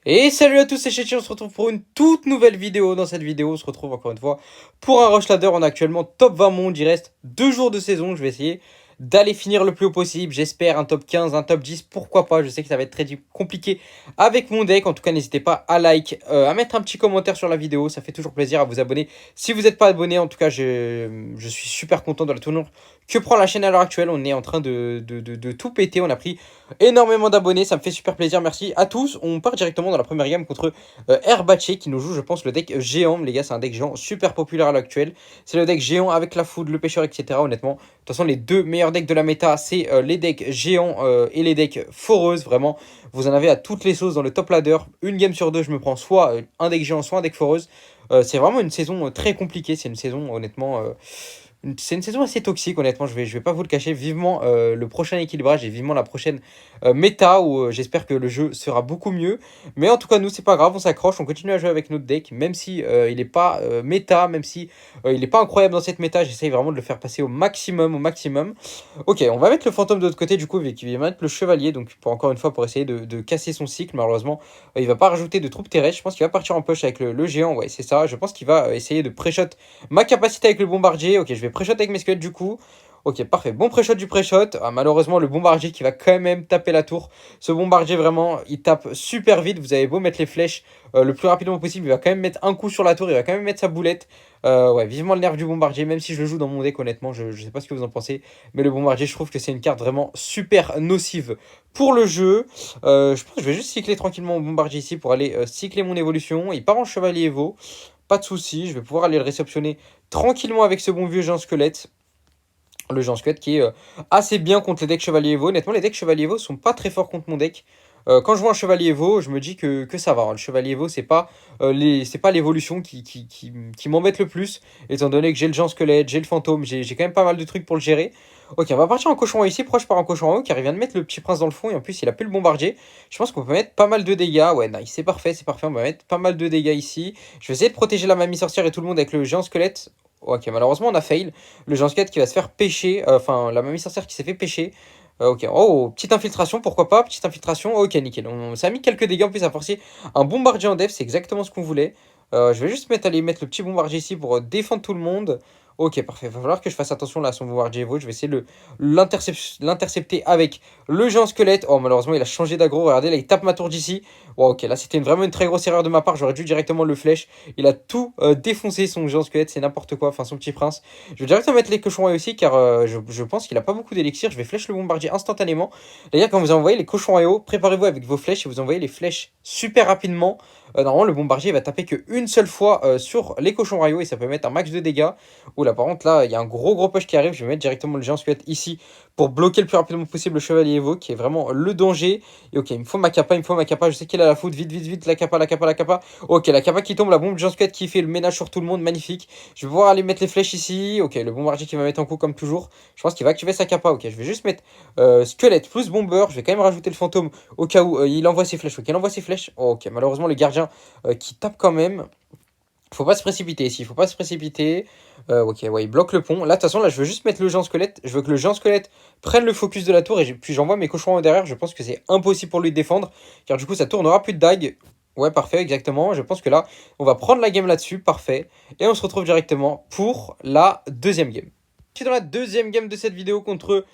Et salut à tous, c'est Chetty, on se retrouve pour une toute nouvelle vidéo. Dans cette vidéo, on se retrouve encore une fois pour un Rush Ladder. On est actuellement top 20 monde, il reste 2 jours de saison. Je vais essayer d'aller finir le plus haut possible. J'espère un top 15, un top 10, pourquoi pas. Je sais que ça va être très compliqué avec mon deck. En tout cas, n'hésitez pas à like, à mettre un petit commentaire sur la vidéo. Ça fait toujours plaisir, à vous abonner. Si vous n'êtes pas abonné, en tout cas, je suis super content de la tournure que prend la chaîne à l'heure actuelle. On est en train de tout péter. On a pris énormément d'abonnés, ça me fait super plaisir, merci à tous. On part directement dans la première game contre Herbaché qui nous joue, je pense, le deck géant. Les gars, c'est un deck géant super populaire à l'heure actuelle. C'est le deck géant avec la foudre, le pêcheur, etc. Honnêtement, de toute façon, les deux meilleurs decks de la méta, c'est les decks géants et les decks foreuses. Vraiment, vous en avez à toutes les sauces dans le top ladder. Une game sur deux, je me prends soit un deck géant, soit un deck foreuse. C'est vraiment une saison très compliquée. C'est une saison, honnêtement. C'est une saison assez toxique, honnêtement, je vais pas vous le cacher. Vivement le prochain équilibrage et vivement la prochaine méta où j'espère que le jeu sera beaucoup mieux. Mais en tout cas, nous, c'est pas grave, on s'accroche, on continue à jouer avec notre deck, même si il est pas méta, même si il est pas incroyable dans cette méta. J'essaye vraiment de le faire passer au maximum, au maximum. Ok, on va mettre le fantôme de l'autre côté, du coup, et qui va mettre le chevalier, donc pour encore une fois, pour essayer de casser son cycle. Malheureusement, il va pas rajouter de troupes terrestres. Je pense qu'il va partir en push avec le géant, ouais, c'est ça. Je pense qu'il va essayer de pré-shot ma capacité avec le bombardier. Ok, je vais pré-shot avec mes squelettes du coup. Ok, parfait. Bon pré-shot du pré-shot. Ah, malheureusement, le bombardier qui va quand même taper la tour. Ce bombardier, vraiment, il tape super vite. Vous avez beau mettre les flèches le plus rapidement possible. Il va quand même mettre un coup sur la tour. Il va quand même mettre sa boulette. Ouais, vivement le nerf du bombardier. Même si je le joue dans mon deck, honnêtement, je sais pas ce que vous en pensez. Mais le bombardier, je trouve que c'est une carte vraiment super nocive pour le jeu. Je pense que je vais juste cycler tranquillement mon bombardier ici pour aller cycler mon évolution. Il part en chevalier Evo. Pas de souci, je vais pouvoir aller le réceptionner tranquillement avec ce bon vieux géant squelette. Le géant squelette qui est assez bien contre les decks chevalier Evo. Honnêtement, les decks chevalier Evo sont pas très forts contre mon deck. Quand je vois un chevalier Evo, je me dis que ça va, hein. Le chevalier Evo, c'est pas l'évolution qui m'embête le plus, étant donné que j'ai le géant squelette, j'ai le fantôme, j'ai quand même pas mal de trucs pour le gérer. Ok, on va partir en cochon ici, proche par un cochon en haut, car il vient de mettre le petit prince dans le fond, et en plus il a plus le bombardier. Je pense qu'on peut mettre pas mal de dégâts. Ouais, nice, c'est parfait, on va mettre pas mal de dégâts ici. Je vais essayer de protéger la mamie sorcière et tout le monde avec le géant squelette. Ok, malheureusement on a fail. Le géant squelette qui va se faire pêcher, enfin la mamie sorcière qui s'est fait pêcher. Ok, oh, petite infiltration, pourquoi pas, petite infiltration, ok, nickel. Ça a mis quelques dégâts, en plus à forcer un bombardier en def, c'est exactement ce qu'on voulait. Je vais juste aller mettre le petit bombardier ici pour défendre tout le monde. Ok, parfait, il va falloir que je fasse attention là à son bombardier Evo, je vais essayer de l'intercepter avec le géant squelette. Oh, malheureusement il a changé d'aggro, regardez là il tape ma tour d'ici. Oh, ok, là c'était vraiment une très grosse erreur de ma part, j'aurais dû directement le flèche. Il a tout défoncé son géant squelette, c'est n'importe quoi, enfin son petit prince. Je vais directement mettre les cochons aussi car je pense qu'il a pas beaucoup d'élixir. Je vais flèche le bombardier instantanément. D'ailleurs, quand vous envoyez les cochons à eau, préparez-vous avec vos flèches et vous envoyez les flèches super rapidement. Normalement, le bombardier va taper qu'une seule fois sur les cochons rayo et ça peut mettre un max de dégâts. Oula, par contre, là, il y a un gros push qui arrive. Je vais mettre directement le géant squelette ici pour bloquer le plus rapidement possible le chevalier Evo qui est vraiment le danger. Et ok, il me faut ma capa, il me faut ma capa. Je sais qu'il a la foudre. Vite, la capa, la capa, la capa. Ok, la capa qui tombe, la bombe du géant squelette qui fait le ménage sur tout le monde. Magnifique. Je vais pouvoir aller mettre les flèches ici. Ok, le bombardier qui va mettre en coup comme toujours. Je pense qu'il va activer sa capa. Ok, je vais juste mettre squelette plus bomber. Je vais quand même rajouter le fantôme au cas où il envoie ses flèches. Ok, il envoie ses flèches. Oh, ok, malheureusement, le gardien qui tape quand même. Faut pas se précipiter ici, faut pas se précipiter. Ok, ouais, il bloque le pont. Là, de toute façon, là, je veux juste mettre le géant squelette. Je veux que le géant squelette prenne le focus de la tour et puis j'envoie mes cochons derrière. Je pense que c'est impossible pour lui de défendre car du coup, sa tour n'aura plus de dague. Ouais, parfait, exactement. Je pense que là, on va prendre la game là-dessus. Parfait. Et on se retrouve directement pour la deuxième game. Je suis dans la deuxième game de cette vidéo contre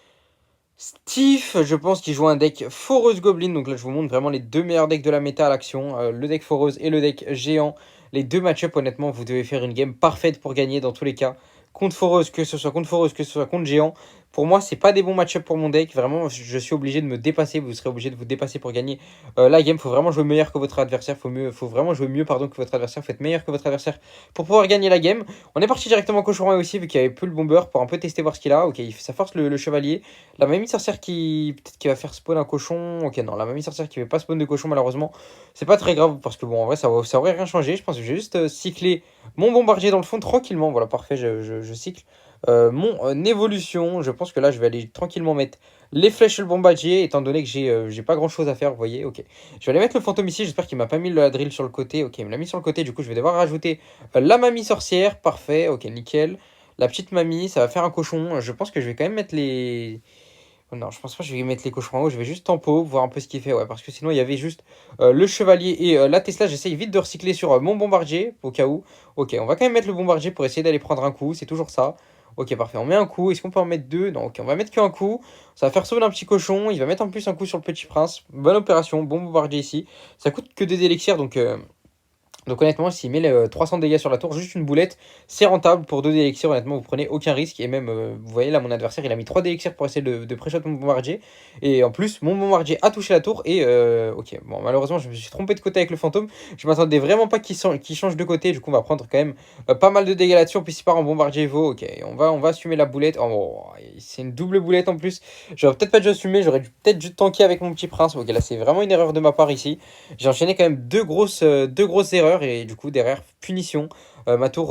Steve, je pense qu'il joue un deck Foreuse Goblin. Donc là, je vous montre vraiment les deux meilleurs decks de la méta à l'action. Le deck Foreuse et le deck Géant. Les deux match-up, honnêtement, vous devez faire une game parfaite pour gagner dans tous les cas. Contre Foreuse, que ce soit contre Foreuse, que ce soit contre Géant. Pour moi, c'est pas des bons match-up pour mon deck. Vraiment, je suis obligé de me dépasser. Vous serez obligé de vous dépasser pour gagner la game. Faut vraiment jouer meilleur que votre adversaire. Faut vraiment jouer mieux pardon, que votre adversaire. Faut être meilleur que votre adversaire pour pouvoir gagner la game. On est parti directement cochon aussi, vu qu'il n'y avait plus le bomber, pour un peu tester voir ce qu'il a. Ok, ça force le chevalier. La mamie sorcière qui peut-être qui va faire spawn un cochon. Ok, non, la mamie sorcière qui ne fait pas spawn de cochon, malheureusement. C'est pas très grave parce que bon, en vrai, ça aurait rien changé. Je pense que je vais juste cycler mon bombardier dans le fond tranquillement. Voilà, parfait, je cycle mon évolution. Je pense que là, je vais aller tranquillement mettre les flèches sur le bombardier, étant donné que j'ai pas grand chose à faire. Vous voyez, ok. Je vais aller mettre le fantôme ici. J'espère qu'il m'a pas mis la drill sur le côté. Ok, il me l'a mis sur le côté. Du coup, je vais devoir rajouter la mamie sorcière. Parfait, ok, nickel. La petite mamie, ça va faire un cochon. Je pense que je vais quand même mettre les. Non, je pense pas que je vais mettre les cochons en haut, je vais juste tempo, voir un peu ce qu'il fait, ouais, parce que sinon il y avait juste le chevalier et la Tesla, j'essaye vite de recycler sur mon bombardier, au cas où. Ok, on va quand même mettre le bombardier pour essayer d'aller prendre un coup, c'est toujours ça. Ok, parfait, on met un coup, est-ce qu'on peut en mettre deux? Non, ok, on va mettre qu'un coup, ça va faire sauver un petit cochon, il va mettre en plus un coup sur le petit prince, bonne opération, bon bombardier ici. Ça coûte que 2 élixirs, donc honnêtement, s'il met les 300 dégâts sur la tour, juste une boulette, c'est rentable pour 2 élixirs. Honnêtement, vous prenez aucun risque. Et même, vous voyez là, mon adversaire, il a mis 3 élixirs pour essayer de pré-shot mon bombardier. Et en plus, mon bombardier a touché la tour. Et ok, bon, malheureusement, je me suis trompé de côté avec le fantôme. Je m'attendais vraiment pas qu'il change de côté. Du coup, on va prendre quand même pas mal de dégâts là-dessus. En plus, il part en bombardier Evo. Ok, on va assumer la boulette. Oh, c'est une double boulette en plus. J'aurais peut-être pas dû assumer. J'aurais peut-être dû tanker avec mon petit prince. Ok, là, c'est vraiment une erreur de ma part ici. J'ai enchaîné quand même deux grosses erreurs et du coup derrière punition.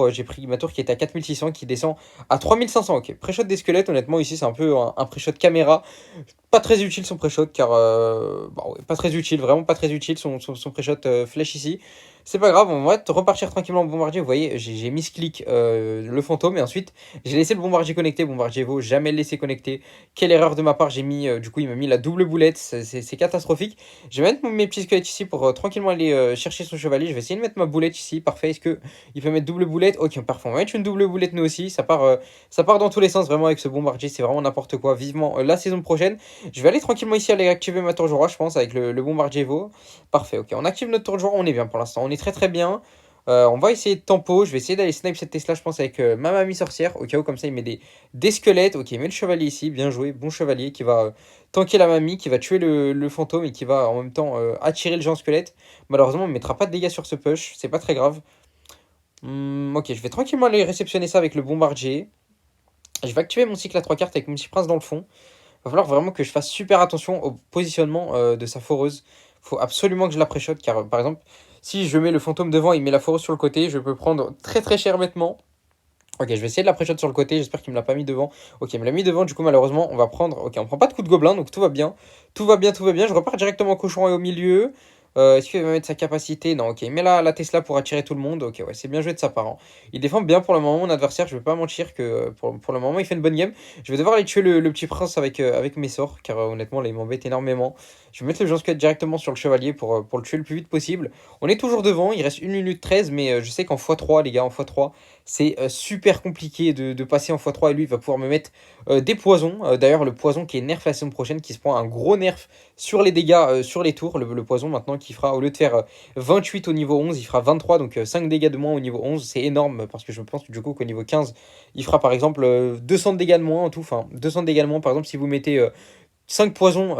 J'ai pris ma tour qui était à 4600 qui descend à 3500. Ok, pré-shot des squelettes, honnêtement ici c'est un peu un pré-shot caméra. Pas très utile son pré-shot car bah ouais, pas très utile, vraiment pas très utile son pré-shot flèche ici. C'est pas grave, on va repartir tranquillement au bombardier. Vous voyez, j'ai mis ce clic le fantôme et ensuite j'ai laissé le bombardier connecté. Bombardier vaut jamais le laisser connecter. Quelle erreur de ma part, j'ai mis du coup il m'a mis la double boulette, c'est catastrophique. Je vais mettre mes petits squelettes ici pour tranquillement aller chercher son chevalier. Je vais essayer de mettre ma boulette ici, parfait. Est-ce que il peut mettre double boulette? Ok, parfait. On va mettre une double boulette nous aussi. Ça part dans tous les sens vraiment avec ce bombardier, c'est vraiment n'importe quoi. Vivement la saison prochaine. Je vais aller tranquillement ici aller activer ma tour de roi, je pense, avec le bombardier Evo. Parfait, ok. On active notre tour de roi, on est bien pour l'instant. On est très très bien. On va essayer de tempo. Je vais essayer d'aller snipe cette Tesla, je pense, avec ma mamie sorcière. Au cas où, comme ça, il met des squelettes. Ok, il met le chevalier ici. Bien joué. Bon chevalier qui va tanker la mamie, qui va tuer le fantôme et qui va en même temps attirer le géant squelette. Malheureusement, on ne mettra pas de dégâts sur ce push. C'est pas très grave. Ok, je vais tranquillement aller réceptionner ça avec le bombardier. Je vais activer mon cycle à 3 cartes avec mon petit prince dans le fond. Va falloir vraiment que je fasse super attention au positionnement de sa foreuse. Faut absolument que je la pré-shot car par exemple, si je mets le fantôme devant et il met la foreuse sur le côté, je peux prendre très très cher bêtement. Ok, je vais essayer de la pré-shot sur le côté, j'espère qu'il me l'a pas mis devant. Ok, il me l'a mis devant, du coup malheureusement on va prendre... Ok, on prend pas de coup de gobelin, donc tout va bien. Tout va bien, tout va bien. Je repars directement au cochon et au milieu. Est-ce qu'il va mettre sa capacité? Non, ok, il met la Tesla pour attirer tout le monde. Ok, ouais, c'est bien joué de sa part, hein. Il défend bien pour le moment, mon adversaire, je vais pas mentir que pour le moment il fait une bonne game. Je vais devoir aller tuer le petit prince avec mes sorts, car honnêtement là il m'embête énormément. Je vais mettre le Jean Squelette directement sur le chevalier pour le tuer le plus vite possible. On est toujours devant, il reste 1 minute 13, mais je sais qu'en x3, les gars, en x3, c'est super compliqué de passer en x3 et lui il va pouvoir me mettre des poisons. D'ailleurs, le poison qui est nerf la saison prochaine, qui se prend un gros nerf sur les dégâts sur les tours. Le poison maintenant qui fera, au lieu de faire 28 au niveau 11, il fera 23, donc 5 dégâts de moins au niveau 11. C'est énorme parce que je pense du coup qu'au niveau 15, il fera par exemple 200 de dégâts de moins en tout. Enfin, 200 de dégâts de moins par exemple si vous mettez 5 poisons,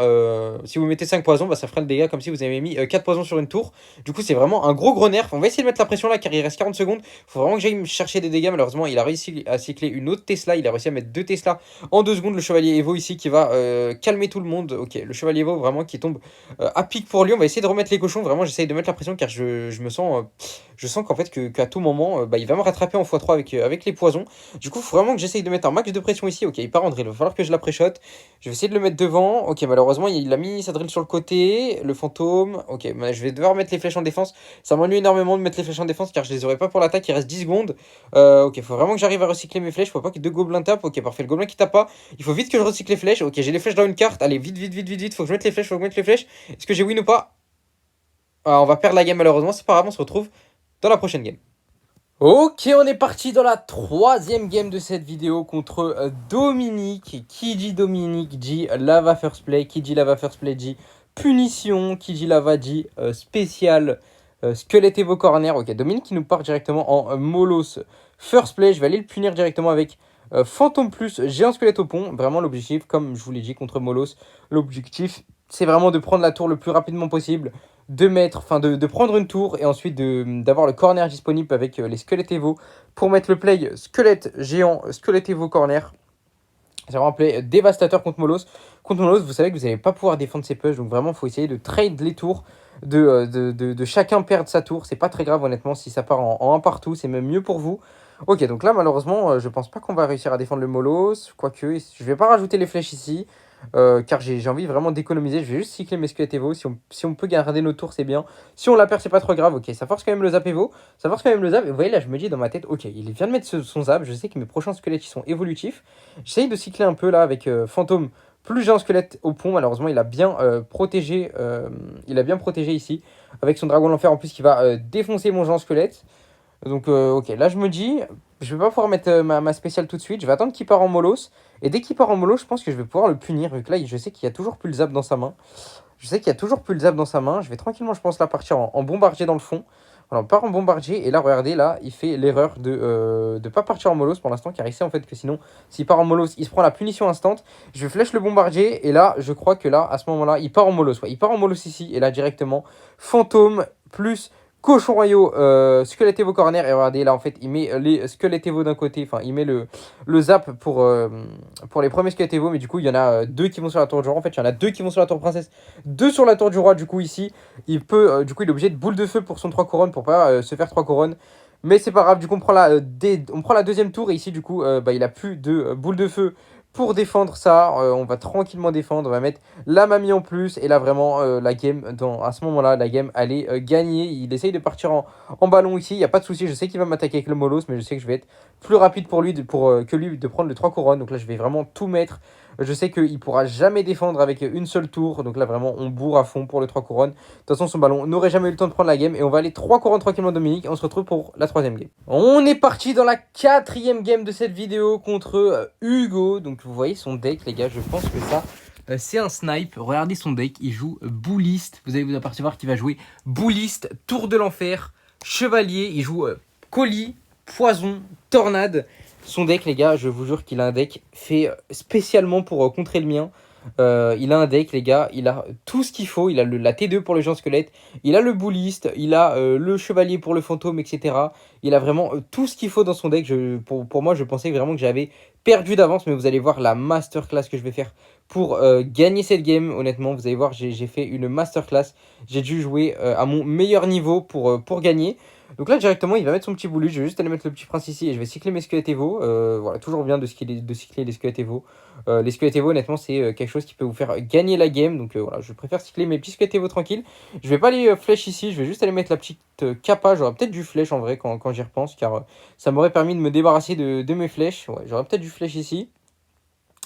si vous mettez 5 poisons, bah, ça fera le dégât comme si vous avez mis 4 poisons sur une tour. Du coup, c'est vraiment un gros nerf. On va essayer de mettre la pression là car il reste 40 secondes. Faut vraiment que j'aille me chercher des dégâts. Malheureusement, il a réussi à cycler une autre Tesla. Il a réussi à mettre 2 Tesla en 2 secondes. Le chevalier Evo ici qui va calmer tout le monde. Ok, le chevalier Evo vraiment qui tombe à pic pour lui. On va essayer de remettre les cochons. Vraiment, j'essaye de mettre la pression car je me sens, je sens qu'en fait, qu'à tout moment, bah, il va me rattraper en x3 avec les poisons. Du coup, faut vraiment que j'essaye de mettre un max de pression ici. Ok, il part en drill. Il va falloir que je la pré-shot. Je vais essayer de le mettre devant. Ok, malheureusement, il a mis sa drill sur le côté. Le fantôme. Ok, bah, je vais devoir mettre les flèches en défense. Ça m'ennuie énormément de mettre les flèches en défense car je les aurai pas pour l'attaque. Il reste 10 secondes. Ok, faut vraiment que j'arrive à recycler mes flèches. Faut pas que deux gobelins tapent. Ok, parfait. Le gobelin qui tape pas. Il faut vite que je recycle les flèches. Ok, j'ai les flèches dans une carte. Allez, vite, vite, vite, vite, vite. Faut que je mette les flèches. Faut que je mette les flèches. Est-ce que j'ai win ou pas? Ah, on va perdre la game malheureusement. C'est pas grave, on se retrouve dans la prochaine game. Ok, on est parti dans la troisième game de cette vidéo contre Dominique. Qui dit Dominique dit Lava First Play. Qui dit Lava First Play dit Punition. Qui dit Lava dit spécial Squelette Evo Corner. Ok, Dominique qui nous part directement en Molos First Play. Je vais aller le punir directement avec Fantôme Plus Géant Squelette au pont. Vraiment l'objectif, comme je vous l'ai dit contre Molos, l'objectif c'est vraiment de prendre la tour le plus rapidement possible, de prendre une tour et ensuite d'avoir le corner disponible avec les squelettes Evo pour mettre le play squelette géant, squelette Evo corner. C'est vraiment un play dévastateur contre Molos. Contre Molos, vous savez que vous n'allez pas pouvoir défendre ses push, donc vraiment il faut essayer de trade les tours, de chacun perdre sa tour. C'est pas très grave honnêtement si ça part en 1 partout, c'est même mieux pour vous. Ok, donc là malheureusement je pense pas qu'on va réussir à défendre le Molos, quoique je vais pas rajouter les flèches ici. Car j'ai envie vraiment d'économiser. Je vais juste cycler mes squelettes Evo. Si on peut garder nos tours, c'est bien. Si on la perd, c'est pas trop grave. Ok, ça force quand même le zap Evo. Ça force quand même le zap. Et vous voyez, là, je me dis dans ma tête, ok, il vient de mettre son zap. Je sais que mes prochains squelettes, ils sont évolutifs. J'essaye de cycler un peu là avec Fantôme Plus j'ai un squelette au pont, malheureusement, il a bien protégé ici. Avec son dragon de l'enfer en plus qui va défoncer mon géant squelette. Donc, ok, là je me dis, je vais pas pouvoir mettre ma spéciale tout de suite. Je vais attendre qu'il part en molos. Et dès qu'il part en molos, je pense que je vais pouvoir le punir. Vu que là, je sais qu'il y a toujours plus le zap dans sa main. Je sais qu'il y a toujours plus le zap dans sa main. Je vais tranquillement, je pense, là partir en bombardier dans le fond. Voilà, on part en bombardier. Et là, regardez, là, il fait l'erreur de pas partir en molos pour l'instant. Car il sait en fait que sinon, s'il part en molos, il se prend la punition instant. Je flèche le bombardier. Et là, je crois que là, à ce moment-là, il part en molos. Ouais, il part en molos ici. Et là, directement, fantôme plus cochon royaux, squelette Evo corner. Et regardez, là, en fait, il met les squelettes Evo d'un côté. Enfin, il met le zap pour les premiers squelettes Evo. Mais du coup, il y en a deux qui vont sur la tour du roi. En fait, il y en a deux qui vont sur la tour princesse. Deux sur la tour du roi, du coup, ici. Du coup, il est obligé de boule de feu pour son 3 couronnes pour pas se faire 3 couronnes. Mais c'est pas grave, du coup, on prend la deuxième tour. Et ici, du coup, il a plus de boule de feu pour défendre ça. On va tranquillement défendre. On va mettre la mamie en plus. Et là, vraiment, la game, à ce moment-là, la game, elle est gagnée. Il essaye de partir en ballon ici. Il n'y a pas de souci. Je sais qu'il va m'attaquer avec le molos. Mais je sais que je vais être plus rapide pour lui, que lui de prendre le 3 couronnes. Donc là, je vais vraiment tout mettre. Je sais qu'il ne pourra jamais défendre avec une seule tour. Donc là, vraiment, on bourre à fond pour les 3 couronnes. De toute façon, son ballon n'aurait jamais eu le temps de prendre la game. Et on va aller 3 couronnes tranquillement, Dominique. Et on se retrouve pour la troisième game. On est parti dans la quatrième game de cette vidéo contre Hugo. Donc vous voyez son deck, les gars. Je pense que ça, c'est un snipe. Regardez son deck. Il joue Bouliste. Vous allez vous apercevoir qu'il va jouer Bouliste, Tour de l'Enfer, Chevalier. Il joue Colis, Poison, Tornade. Son deck, les gars, je vous jure qu'il a un deck fait spécialement pour contrer le mien. Il a un deck, les gars, il a tout ce qu'il faut. Il a la T2 pour le géant squelette, il a le bouliste, il a le chevalier pour le fantôme, etc. Il a vraiment tout ce qu'il faut dans son deck. Pour moi, je pensais vraiment que j'avais perdu d'avance, mais vous allez voir la masterclass que je vais faire pour gagner cette game. Honnêtement, vous allez voir, j'ai fait une masterclass. J'ai dû jouer à mon meilleur niveau pour gagner. Donc là, directement, il va mettre son petit boulus. Je vais juste aller mettre le petit prince ici et je vais cycler mes squelettes Evo. Voilà, toujours bien de cycler les squelettes Evo. Les squelettes Evo, honnêtement, c'est quelque chose qui peut vous faire gagner la game. Donc voilà, je préfère cycler mes petits squelettes Evo tranquilles. Je vais pas aller flèche ici. Je vais juste aller mettre la petite capa. J'aurais peut-être du flèche en vrai quand j'y repense. Car ça m'aurait permis de me débarrasser de mes flèches. Ouais, j'aurais peut-être du flèche ici.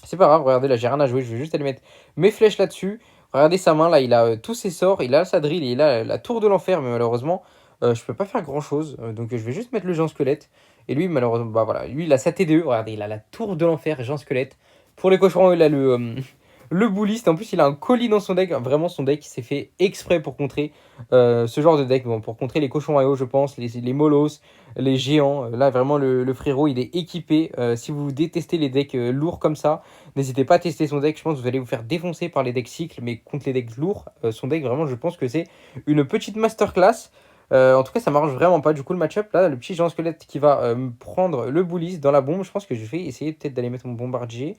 C'est pas grave, regardez, là, j'ai rien à jouer. Je vais juste aller mettre mes flèches là-dessus. Regardez sa main, là, il a tous ses sorts. Il a sa drill et il a la tour de l'enfer. Mais malheureusement, je peux pas faire grand chose. Donc je vais juste mettre le géant squelette. Et lui, malheureusement, bah voilà, lui, il a sa T2. Regardez, il a la tour de l'enfer, géant squelette. Pour les cochons, il a le bouliste. En plus, il a un colis dans son deck. Vraiment, son deck s'est fait exprès pour contrer ce genre de deck. Bon, pour contrer les cochons royaux, je pense, les molos, les géants. Là, vraiment, le frérot, il est équipé. Si vous détestez les decks lourds comme ça, n'hésitez pas à tester son deck. Je pense que vous allez vous faire défoncer par les decks cycles. Mais contre les decks lourds, son deck, vraiment, je pense que c'est une petite masterclass. En tout cas, ça m'arrange vraiment pas. Du coup, le match-up, là, le petit géant squelette qui va me prendre le bouliste dans la bombe. Je pense que je vais essayer peut-être d'aller mettre mon bombardier.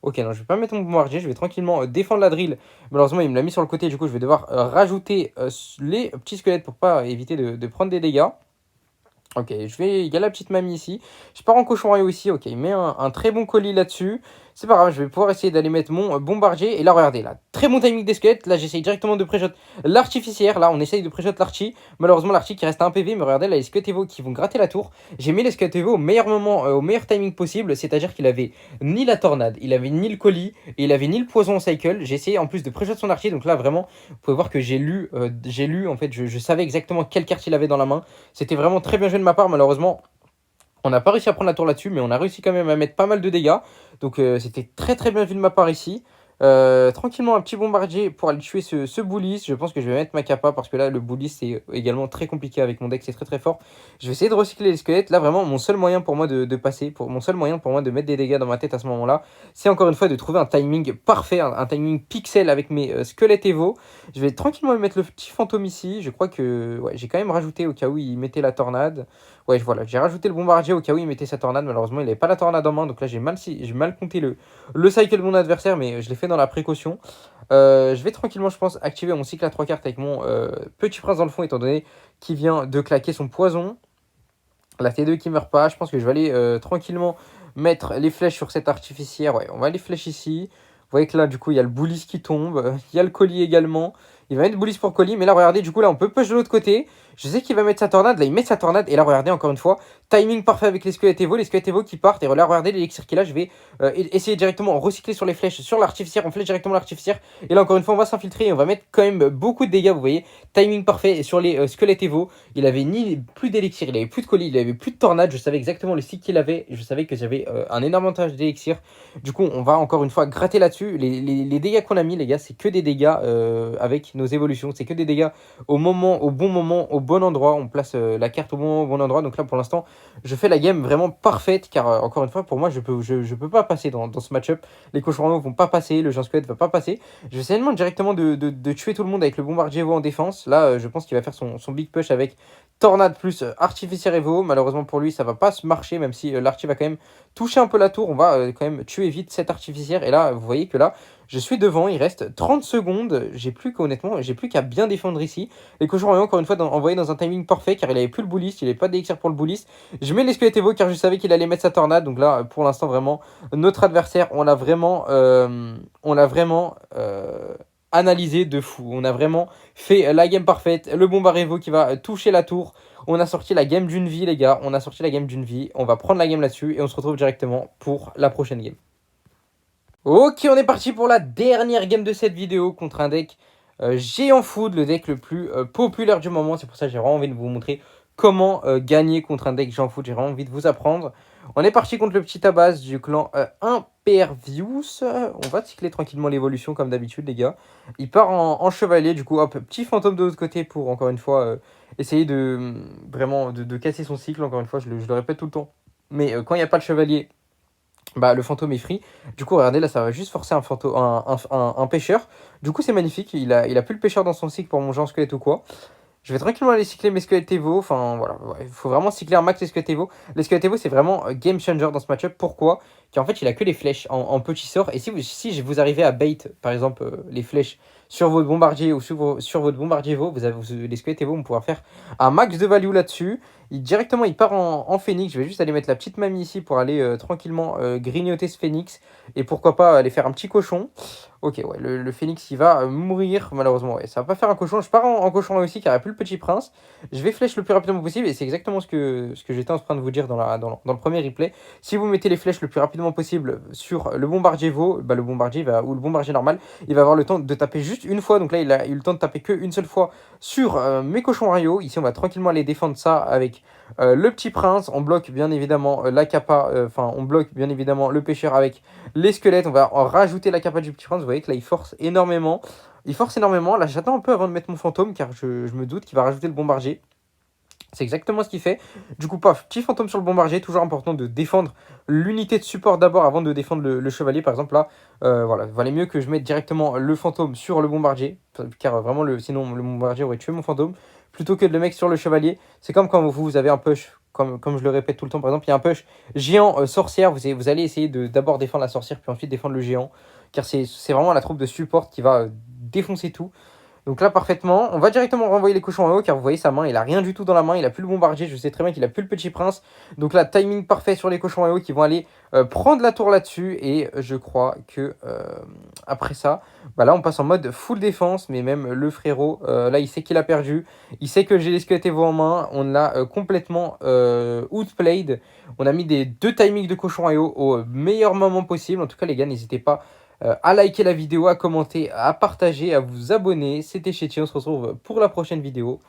Ok, non, je vais pas mettre mon bombardier. Je vais tranquillement défendre la drill. Malheureusement, il me l'a mis sur le côté. Du coup, je vais devoir rajouter les petits squelettes pour pas éviter de prendre des dégâts. Ok, il y a la petite mamie ici. Je pars en cochon royaux ici. Ok, il met un très bon colis là-dessus. C'est pas grave, je vais pouvoir essayer d'aller mettre mon bombardier. Et là, regardez, là, très bon timing des squelettes. Là, j'essaye directement de pré-shot l'artificière. Là, on essaye de pré-shot l'archi. Malheureusement, l'archi qui reste à 1 PV. Mais regardez, là, les squelettes Evo qui vont gratter la tour. J'ai mis les squelettes Evo au meilleur moment, au meilleur timing possible. C'est-à-dire qu'il avait ni la tornade, il avait ni le colis, et il avait ni le poison en cycle. J'ai essayé en plus de pré-shot son archi. Donc là, vraiment, vous pouvez voir que j'ai lu. En fait, je savais exactement quelle carte il avait dans la main. C'était vraiment très bien joué de ma part. Malheureusement, on n'a pas réussi à prendre la tour là-dessus, mais on a réussi quand même à mettre pas mal de dégâts. Donc c'était très très bien vu de ma part ici. Tranquillement, un petit bombardier pour aller tuer ce bouliste. Je pense que je vais mettre ma capa parce que là, le bouliste, c'est également très compliqué avec mon deck. C'est très très fort. Je vais essayer de recycler les squelettes. Là, vraiment, mon seul moyen pour moi de passer, mon seul moyen pour moi de mettre des dégâts dans ma tête à ce moment-là, c'est encore une fois de trouver un timing parfait, un timing pixel avec mes squelettes Evo. Je vais tranquillement mettre le petit fantôme ici. Je crois que ouais, j'ai quand même rajouté au cas où il mettait la tornade. Ouais, voilà, j'ai rajouté le bombardier au cas où il mettait sa tornade. Malheureusement, il n'avait pas la tornade en main. Donc là, j'ai mal compté le cycle de mon adversaire, mais je l'ai fait dans la précaution. Je vais tranquillement, je pense, activer mon cycle à 3 cartes avec mon petit prince dans le fond, étant donné qu'il vient de claquer son poison. La T2 qui meurt pas. Je pense que je vais aller tranquillement mettre les flèches sur cette artificière. Ouais, on va les flèches ici. Vous voyez que là, du coup, il y a le bouliste qui tombe. Il y a le colis également. Il va mettre bouliste pour colis. Mais là, regardez, du coup, là, on peut push de l'autre côté. Je sais qu'il va mettre sa tornade, là il met sa tornade, et là regardez encore une fois, timing parfait avec les squelettes Evo qui partent, et là regardez l'élixir qu'il a, je vais essayer directement recycler sur les flèches, sur l'artificière, on flèche directement l'artificière, et là encore une fois on va s'infiltrer, et on va mettre quand même beaucoup de dégâts, vous voyez, timing parfait, et sur les squelettes Evo, il avait ni plus d'élixir, il avait plus de colis, il avait plus de tornade, je savais exactement le cycle qu'il avait, je savais que j'avais un énorme avantage d'élixir, du coup on va encore une fois gratter là-dessus, les dégâts qu'on a mis les gars, c'est que des dégâts avec nos évolutions, c'est que des dégâts au bon moment, au bon endroit. On place la carte au bon endroit. Donc là, pour l'instant, je fais la game vraiment parfaite. Car encore une fois, pour moi, je peux pas passer dans ce match-up. Les cochons vont pas passer. Le géant squelette va pas passer. Je vais essayer directement de tuer tout le monde avec le bombardier Evo en défense. Là, je pense qu'il va faire son big push avec Tornade plus artificière Evo. Malheureusement pour lui, ça va pas se marcher. Même si l'archi va quand même toucher un peu la tour. On va quand même tuer vite cette artificière. Et là, vous voyez que là, je suis devant, il reste 30 secondes. J'ai plus qu'à bien défendre ici. Les cochons royaux, encore une fois, envoyé dans un timing parfait car il avait plus le bullist, il avait pas d'élixir pour le bullist. Je mets les squelettes Evo car je savais qu'il allait mettre sa tornade. Donc là, pour l'instant, vraiment, notre adversaire, on l'a vraiment analysé de fou. On a vraiment fait la game parfaite. Le bombard Evo qui va toucher la tour. On a sorti la game d'une vie, les gars. On a sorti la game d'une vie. On va prendre la game là-dessus et on se retrouve directement pour la prochaine game. Ok, on est parti pour la dernière game de cette vidéo contre un deck Géant Food, le deck le plus populaire du moment. C'est pour ça que j'ai vraiment envie de vous montrer comment gagner contre un deck Géant Food. J'ai vraiment envie de vous apprendre. On est parti contre le petit Tabas du clan Impervious. On va cycler tranquillement l'évolution comme d'habitude, les gars. Il part en chevalier, du coup, hop, petit fantôme de l'autre côté pour, encore une fois, essayer de vraiment de casser son cycle. Encore une fois, je le répète tout le temps. Mais quand il n'y a pas le chevalier, bah, le fantôme est free. Du coup, regardez, là, ça va juste forcer un pêcheur. Du coup, c'est magnifique. Il a plus le pêcheur dans son cycle pour mon genre squelette ou quoi. Je vais tranquillement aller cycler mes squelettes Evo. Enfin, voilà. Il faut vraiment cycler un max les squelettes Evo. Les squelettes Evo, c'est vraiment game changer dans ce match-up. Pourquoi? Car en fait, il a que les flèches en petit sort. Et si vous arrivez à bait, par exemple, les flèches sur votre bombardier ou sur votre bombardier Evo, les squelettes Evo vont pouvoir faire un max de value là-dessus. Directement, il part en phénix. Je vais juste aller mettre la petite mamie ici pour aller tranquillement grignoter ce phénix. Et pourquoi pas aller faire un petit cochon. Ok, ouais, le phénix, il va mourir, malheureusement. Ouais, ça va pas faire un cochon. Je pars en cochon là aussi, car il n'y a plus le petit prince. Je vais flèche le plus rapidement possible, et c'est exactement ce que j'étais en train de vous dire dans le premier replay. Si vous mettez les flèches le plus rapidement possible sur le bombardier Vo, bah, le bombardier ou le bombardier normal, il va avoir le temps de taper juste une fois. Donc là, il a eu le temps de taper qu'une seule fois sur mes cochons royaux. Ici, on va tranquillement aller défendre ça avec le petit prince. On bloque bien évidemment la capa, on bloque bien évidemment le pêcheur avec les squelettes. On va en rajouter la capa du petit prince. Vous voyez que là, il force énormément. Là, j'attends un peu avant de mettre mon fantôme, car je me doute qu'il va rajouter le bombardier. C'est exactement ce qu'il fait. Du coup, paf, petit fantôme sur le bombardier. Toujours important de défendre l'unité de support d'abord avant de défendre le chevalier. Par exemple, là, voilà, il valait mieux que je mette directement le fantôme sur le bombardier. Car vraiment, sinon, le bombardier aurait tué mon fantôme. Plutôt que de le mettre sur le chevalier. C'est comme quand vous avez un push, comme je le répète tout le temps. Par exemple, il y a un push géant sorcière. Vous allez essayer d'abord défendre la sorcière, puis ensuite défendre le géant. Car c'est vraiment la troupe de support qui va défoncer tout. Donc là, parfaitement, on va directement renvoyer les cochons en haut, car vous voyez sa main, il a rien du tout dans la main, il a plus le bombardier, je sais très bien qu'il a plus le petit prince. Donc là, timing parfait sur les cochons en haut qui vont aller prendre la tour là-dessus, et je crois que après ça, bah là on passe en mode full défense, mais même le frérot, là il sait qu'il a perdu, il sait que j'ai les squelettes Evo en main, on l'a complètement outplayed, on a mis des deux timings de cochons en haut au meilleur moment possible. En tout cas les gars, n'hésitez pas à liker la vidéo, à commenter, à partager, à vous abonner. C'était Chetty, on se retrouve pour la prochaine vidéo.